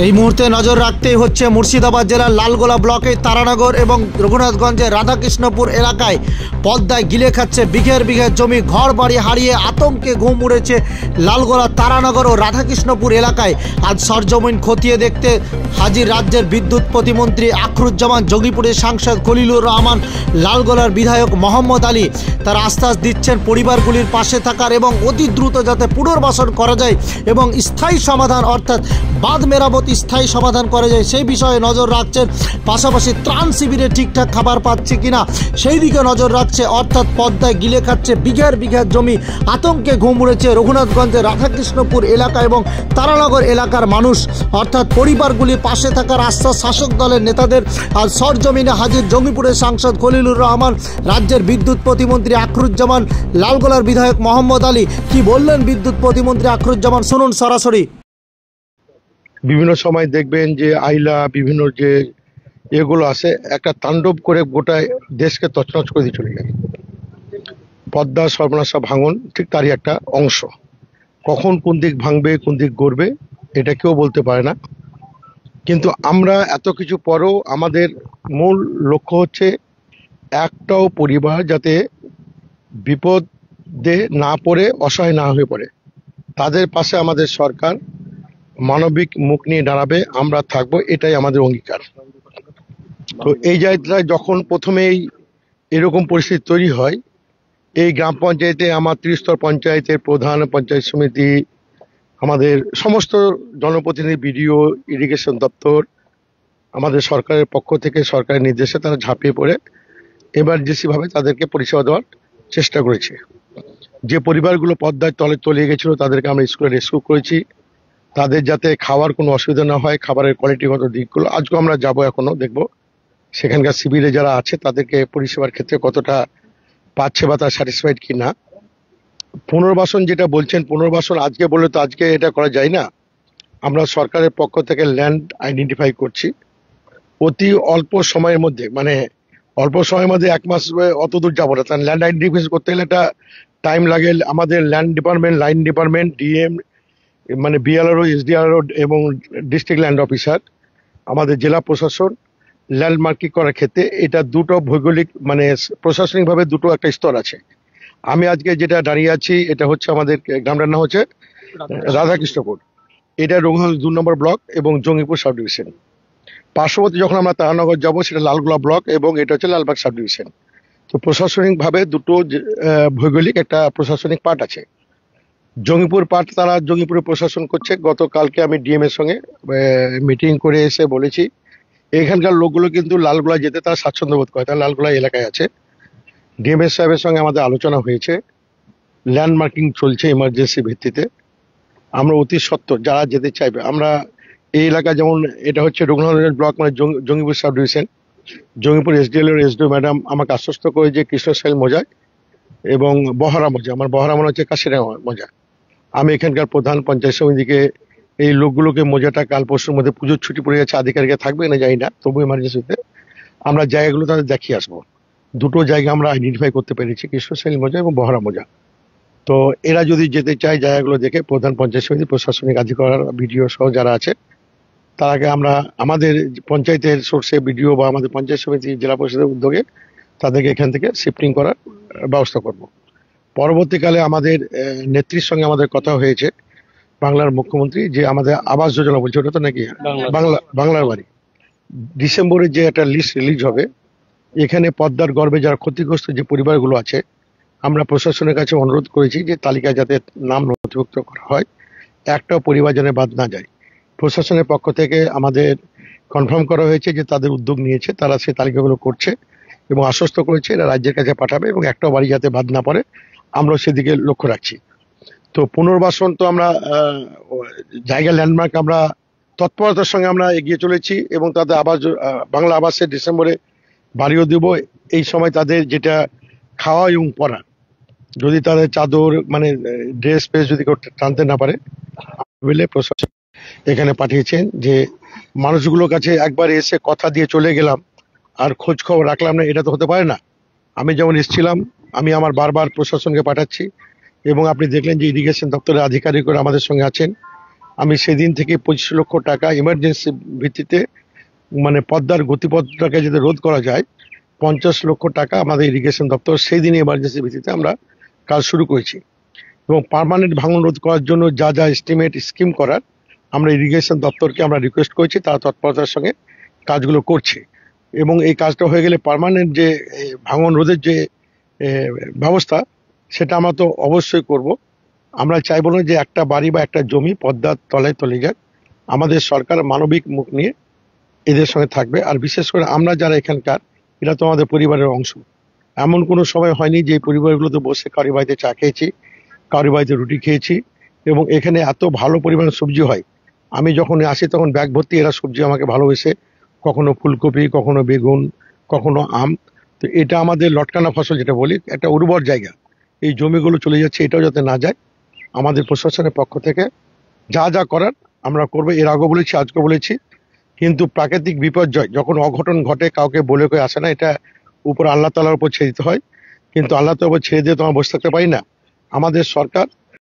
এই মুহূর্তে নজর রাখতেই হচ্ছে মুর্শিদাবাদ জেলার লালগোলা ব্লকের তারানগর এবং রঘুনাথগঞ্জের রাধাকৃষ্ণপুর এলাকায় পদ্মায় গিলে খাচ্ছে বিঘের বিঘের জমি, ঘর বাড়ি হারিয়ে আতঙ্কে ঘুম উড়েছে লালগোলা তারানগর ও রাধাকৃষ্ণপুর এলাকায়। আজ সরজমিন খতিয়ে দেখতে হাজির রাজ্যের বিদ্যুৎ প্রতিমন্ত্রী আখরুজ্জামান, জঙ্গিপুরের সাংসদ খলিলুর রহমান, লালগোলার বিধায়ক মোহাম্মদ আলী। তারা আশ্বাস দিচ্ছেন পরিবারগুলির পাশে থাকার এবং অতি দ্রুত যাতে পুনর্বাসন করা যায় এবং স্থায়ী সমাধান অর্থাৎ বাঁধ মেরামত স্থায়ী সমাধান করা যায় সেই বিষয়ে নজর রাখছেন। পাশাপাশি ত্রাণ শিবিরে ঠিকঠাক খাবার পাচ্ছে কিনা সেই দিকে নজর রাখছে। অর্থাৎ পদ্মায় গিলে খাচ্ছে বিঘের বিঘের জমি, আতঙ্কে ঘুম উড়েছে রঘুনাথগঞ্জের রাধাকৃষ্ণপুর এলাকা এবং তারানগর এলাকার মানুষ। অর্থাৎ পরিবারগুলির পাশে থাকার আশ্বাস শাসক দলের নেতাদের। আর সরজমিনে হাজির জঙ্গিপুরের সাংসদ খলিলুর রহমান, রাজ্যের বিদ্যুৎ প্রতিমন্ত্রী আখরুজ্জামান, লালগোলার বিধায়ক মোহাম্মদ আলী। কি বললেন বিদ্যুৎ প্রতিমন্ত্রী আখরুজ্জামান, শুনুন সরাসরি। বিভিন্ন সময় দেখবেন যে আইলা বিভিন্ন যে এগুলো আছে একটা তাণ্ডব করে গোটা দেশকে তছনছ করে দিয়ে চলে যায়। পদ্মা সর্বনাশা ভাঙন ঠিক তারই একটা অংশ। কখন কোন দিক ভাঙবে কোন দিক গড়বে এটা কেউ বলতে পারে না। কিন্তু আমরা এত কিছু পরেও আমাদের মূল লক্ষ্য হচ্ছে একটাও পরিবার যাতে বিপদে না পড়ে, অসহায় না হয়ে পড়ে। তাদের পাশে আমাদের সরকার মানবিক মুখ নিয়ে দাঁড়াবে, আমরা থাকবো, এটাই আমাদের অঙ্গীকার। তো এই জায়গায় যখন প্রথমেই এরকম পরিস্থিতি তৈরি হয়, এই গ্রাম পঞ্চায়েতে আমার ত্রিস্তর পঞ্চায়েতের প্রধান, পঞ্চায়েত সমিতি, আমাদের সমস্ত জনপ্রতিনিধি, বিডিও, ইরিগেশন দপ্তর, আমাদের সরকারের পক্ষ থেকে সরকারের নির্দেশে তারা ঝাঁপিয়ে পড়ে এমার্জেন্সি ভাবে তাদেরকে পরিষেবা দেওয়ার চেষ্টা করেছে। যে পরিবারগুলো পদ্মার তলে তলিয়ে গেছিল তাদেরকে আমরা স্কুলে রেস্কিউ করেছি। তাদের যাতে খাওয়ার কোনো অসুবিধা না হয়, খাবারের কোয়ালিটিগত দিকগুলো আজকে আমরা যাব, এখনো দেখব সেখানকার শিবিরে যারা আছে তাদেরকে পরিষেবার ক্ষেত্রে কতটা পাচ্ছে বা তার স্যাটিসফাইড কি না। পুনর্বাসন যেটা বলছেন, পুনর্বাসন আজকে বললে তো আজকে এটা করা যায় না। আমরা সরকারের পক্ষ থেকে ল্যান্ড আইডেন্টিফাই করছি অতি অল্প সময়ের মধ্যে, মানে অল্প সময়ের মধ্যে 1 মাস অত দূর যাবো না। তার ল্যান্ড আইডেন্টিফিকেশন করতে গেলে একটা টাইম লাগে। আমাদের land department, line department, DM মানে বিএলআরও, এসডিআরও এবং ডিস্ট্রিক্ট ল্যান্ড অফিসার, আমাদের জেলা প্রশাসন ল্যান্ড মার্কিং করার ক্ষেত্রে এটা দুটো ভৌগোলিক মানে প্রশাসনিকভাবে দুটো একটা স্তর আছে। আমি আজকে যেটা দাঁড়িয়ে আছি এটা হচ্ছে আমাদের গ্রামটার নাম হচ্ছে রাধাকৃষ্ণপুর। এটা রঘুনাথ 2 নম্বর ব্লক এবং জঙ্গিপুর সাব ডিভিশন। পার্শ্ববর্তী যখন আমরা তারানগর যাব সেটা লালগোলা ব্লক এবং এটা হচ্ছে লালবাগ সাব ডিভিশন। তো প্রশাসনিকভাবে দুটো ভৌগোলিক একটা প্রশাসনিক পার্ট আছে। জঙ্গিপুর পার্ট তারা জঙ্গিপুরে প্রশাসন করছে। গতকালকে আমি ডিএম এর সঙ্গে মিটিং করে এসে বলেছি এখানকার লোকগুলো কিন্তু লালগোলা যেতে তারা স্বাচ্ছন্দ্য বোধ করে, তারা লালগোলা এলাকায় আছে। ডিএম এর সাহেবের সঙ্গে আমাদের আলোচনা হয়েছে, ল্যান্ড মার্কিং চলছে এমার্জেন্সি ভিত্তিতে। আমরা অতি সত্বর যারা যেতে চাইবে, আমরা এই এলাকা যেমন এটা হচ্ছে রঘুনাথগঞ্জ ব্লক মানে Jangipur sub division, Jangipur SDL এর এসডিও ম্যাডাম আমাকে আশ্বস্ত করে যে কৃষ্ণশাইল মৌজা এবং বহরা মৌজা, আমার বহরা মনে হচ্ছে কাশিরা মৌজা, আমি এখানকার প্রধান পঞ্চায়েত সমিতিকে এই লোকগুলোকে মৌজাটা কাল পরশুর মধ্যে পুজোর ছুটি পড়ে যাচ্ছে, আধিকারিকরা থাকবে না জানি না, তবু এমার্জেন্সিতে আমরা জায়গাগুলো তাদের দেখিয়ে আসবো। দুটো জায়গা আমরা আইডেন্টিফাই করতে পেরেছি, কৃষ্ণশাইল মৌজা এবং বহরা মৌজা। তো এরা যদি যেতে চায় জায়গাগুলো দেখে প্রধান পঞ্চায়েত সমিতি, প্রশাসনিক আধিকারিক, বিডিও সহ যারা আছে তারাকে আমরা আমাদের পঞ্চায়েতের সোর্সে বিডিও বা আমাদের পঞ্চায়েত সমিতি, জেলা পরিষদের উদ্যোগে তাদেরকে এখান থেকে শিফটিং করার ব্যবস্থা করব। পরবর্তীকালে আমাদের নেত্রীর সঙ্গে আমাদের কথা হয়েছে, বাংলার মুখ্যমন্ত্রী, যে আমাদের আবাস যোজনা বলছে, ওটা তো নাকি বাংলার বাড়ি, ডিসেম্বরে যে একটা লিস্ট রিলিজ হবে, এখানে পদ্মার গর্ভে যারা ক্ষতিগ্রস্ত যে পরিবারগুলো আছে আমরা প্রশাসনের কাছে অনুরোধ করেছি যে তালিকায় যাতে নাম নথিভুক্ত করা হয়, একটাও পরিবার যেন বাদ না যায়। প্রশাসনের পক্ষ থেকে আমাদের কনফার্ম করা হয়েছে যে তাদের উদ্যোগ নিয়েছে, তারা সেই তালিকাগুলো করছে এবং আশ্বস্ত করেছে এরা রাজ্যের কাছে পাঠাবে এবং একটাও বাড়ি যাতে বাদ না পড়ে আমরা সেদিকে লক্ষ্য রাখছি। তো পুনর্বাসন তো আমরা জায়গা ল্যান্ডমার্ক আমরা তৎপরতার সঙ্গে আমরা এগিয়ে চলেছি এবং তাদের আবাস বাংলা আবাসে ডিসেম্বরে বাড়িও দেব। এই সময় তাদের যেটা খাওয়া এবং পড়া, যদি তাদের চাদর মানে ড্রেস ফ্রেস যদি কেউ টানতে না পারে বলে প্রশাসন এখানে পাঠিয়েছেন যে মানুষগুলোর কাছে একবার এসে কথা দিয়ে চলে গেলাম আর খোঁজ খবর রাখলাম না, এটা তো হতে পারে না। আমি যেমন এসেছিলাম আমি আমার বারবার প্রশাসনকে পাঠাচ্ছি এবং আপনি দেখলেন যে ইরিগেশন দপ্তরের আধিকারিকরা আমাদের সঙ্গে আছেন, আমি সেদিন থেকে 25 লক্ষ টাকা ইমার্জেন্সি ভিত্তিতে মানে পদ্মার গতিপথটাকে যদি রোধ করা যায় 50 লক্ষ টাকা আমাদের ইরিগেশন দপ্তর সেই দিনে ইমার্জেন্সি ভিত্তিতে আমরা কাজ শুরু করেছি এবং পার্মানেন্ট ভাঙন রোধ করার জন্য যা যা এস্টিমেট স্কিম করার আমরা ইরিগেশন দপ্তরকে আমরা রিকোয়েস্ট করেছি, তারা তৎপরতার সঙ্গে কাজগুলো করছে এবং এই কাজটা হয়ে গেলে পার্মানেন্ট যে ভাঙন রোধের যে ব্যবস্থা সেটা আমরা তো অবশ্যই করব। আমরা চাইবো না যে একটা বাড়ি বা একটা জমি পদ্মার তলায় তলে যাক। আমাদের সরকার মানবিক মুখ নিয়ে এদের সঙ্গে থাকবে। আর বিশেষ করে আমরা যারা এখানকার, এরা তো আমাদের পরিবারের অংশ। এমন কোনো সময় হয়নি যে এই পরিবারগুলোতে বসে কারোর বাড়িতে চা খেয়েছি, কারোর বাড়িতে রুটি খেয়েছি এবং এখানে এত ভালো পরিমাণে সবজি হয়। আমি যখন আসি তখন ব্যাগ ভর্তি এরা সবজি আমাকে ভালোবেসে, কখনো ফুলকপি, কখনো বেগুন, কখনো আম। তো এটা আমাদের লটকানা ফসল যেটা বলি, একটা উর্বর জায়গা, এই জমিগুলো চলে যাচ্ছে, এটাও যাতে না যায় আমাদের প্রশাসনের পক্ষ থেকে যা যা করার আমরা করবো। এর আগে বলেছি, আজকে বলেছি, কিন্তু প্রাকৃতিক বিপর্যয় যখন অঘটন ঘটে কাউকে বলে করে আসে না, এটা উপর আল্লাহ তাআলার উপর ছেড়ে দিতে হয়। কিন্তু আল্লাহ তাআলার উপর ছেড়ে দিয়ে তো আমরা বসে থাকতে পারি না। আমাদের সরকার